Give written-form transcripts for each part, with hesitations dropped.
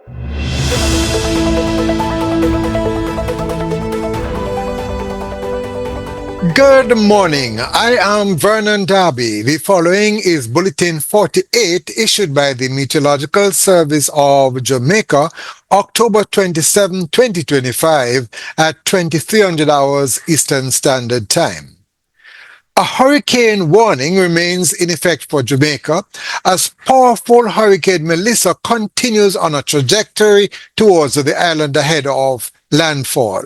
Good morning. I am Vernon Darby. The following is Bulletin 48 issued by the Meteorological Service of Jamaica, October 27, 2025 at 2300 hours Eastern Standard Time. A hurricane warning remains in effect for Jamaica as powerful Hurricane Melissa continues on a trajectory towards the island ahead of landfall.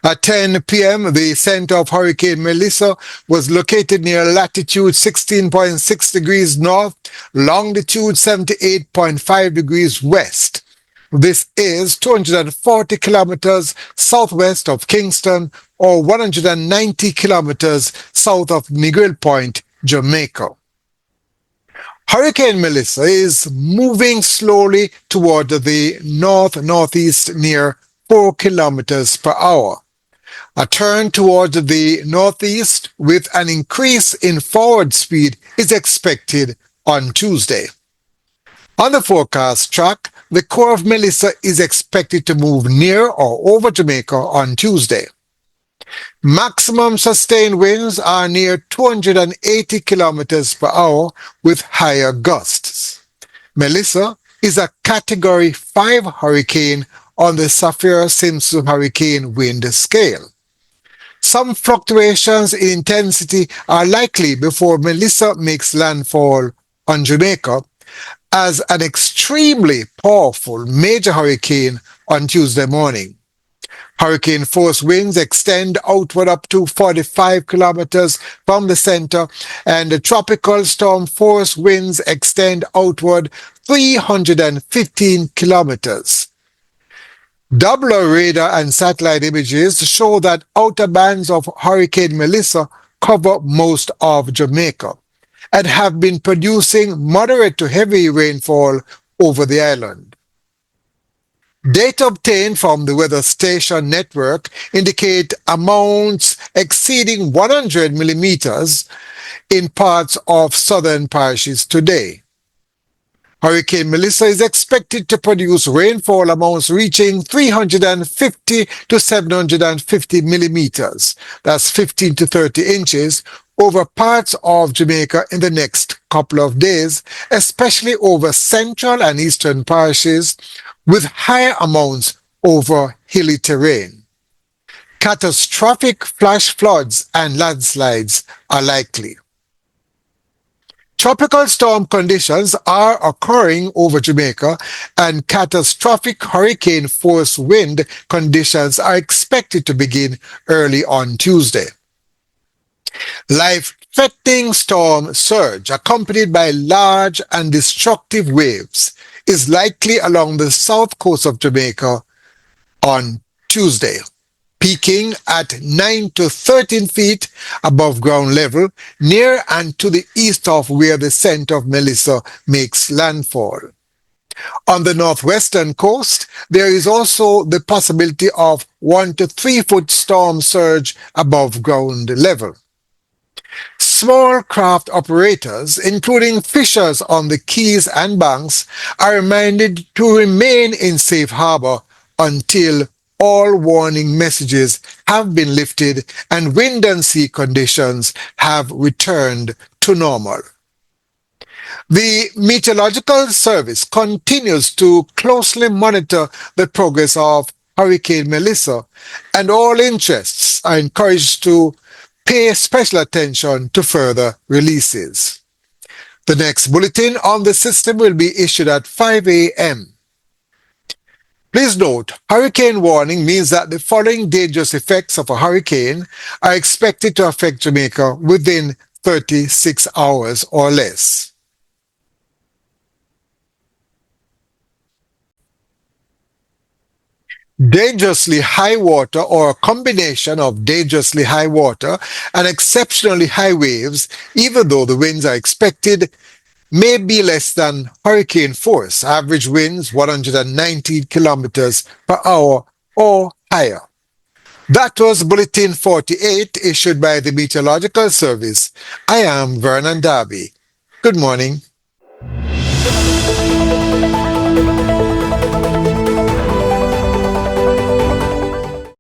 At 10 p.m., the center of Hurricane Melissa was located near latitude 16.6 degrees north, longitude 78.5 degrees west. This is 240 kilometers southwest of Kingston or 190 kilometers south of Miguel Point, Jamaica. Hurricane Melissa is moving slowly toward the north-northeast near 4 kilometers per hour. A turn towards the northeast with an increase in forward speed is expected on Tuesday. On the forecast track, the core of Melissa is expected to move near or over Jamaica on Tuesday. Maximum sustained winds are near 280 kilometers per hour with higher gusts. Melissa is a Category 5 hurricane on the Saffir-Simpson hurricane wind scale. Some fluctuations in intensity are likely before Melissa makes landfall on Jamaica as an extremely powerful major hurricane on Tuesday morning. Hurricane force winds extend outward up to 45 kilometers from the center, and the tropical storm force winds extend outward 315 kilometers. Doppler radar and satellite images show that outer bands of Hurricane Melissa cover most of Jamaica and have been producing moderate to heavy rainfall over the island. Data obtained from the weather station network indicate amounts exceeding 100 millimeters in parts of southern parishes today. Hurricane Melissa is expected to produce rainfall amounts reaching 350 to 750 millimeters, that's 15 to 30 inches, over parts of Jamaica in the next couple of days, especially over central and eastern parishes, with higher amounts over hilly terrain. Catastrophic flash floods and landslides are likely. Tropical storm conditions are occurring over Jamaica, and catastrophic hurricane force wind conditions are expected to begin early on Tuesday. Life-threatening storm surge accompanied by large and destructive waves is likely along the south coast of Jamaica on Tuesday, peaking at 9 to 13 feet above ground level near and to the east of where the center of Melissa makes landfall. On the northwestern coast, there is also the possibility of 1 to 3 foot storm surge above ground level. Small craft operators, including fishers on the quays and banks, are reminded to remain in safe harbor until all warning messages have been lifted and wind and sea conditions have returned to normal. The Meteorological Service continues to closely monitor the progress of Hurricane Melissa, and all interests are encouraged to pay special attention to further releases. The next bulletin on the system will be issued at 5 a.m. Please note, hurricane warning means that the following dangerous effects of a hurricane are expected to affect Jamaica within 36 hours or less. Dangerously high water, or a combination of dangerously high water and exceptionally high waves, even though the winds are expected, may be less than hurricane force, average winds 119 kilometers per hour or higher. That was Bulletin 48 issued by the Meteorological Service. I am Vernon Darby. Good morning.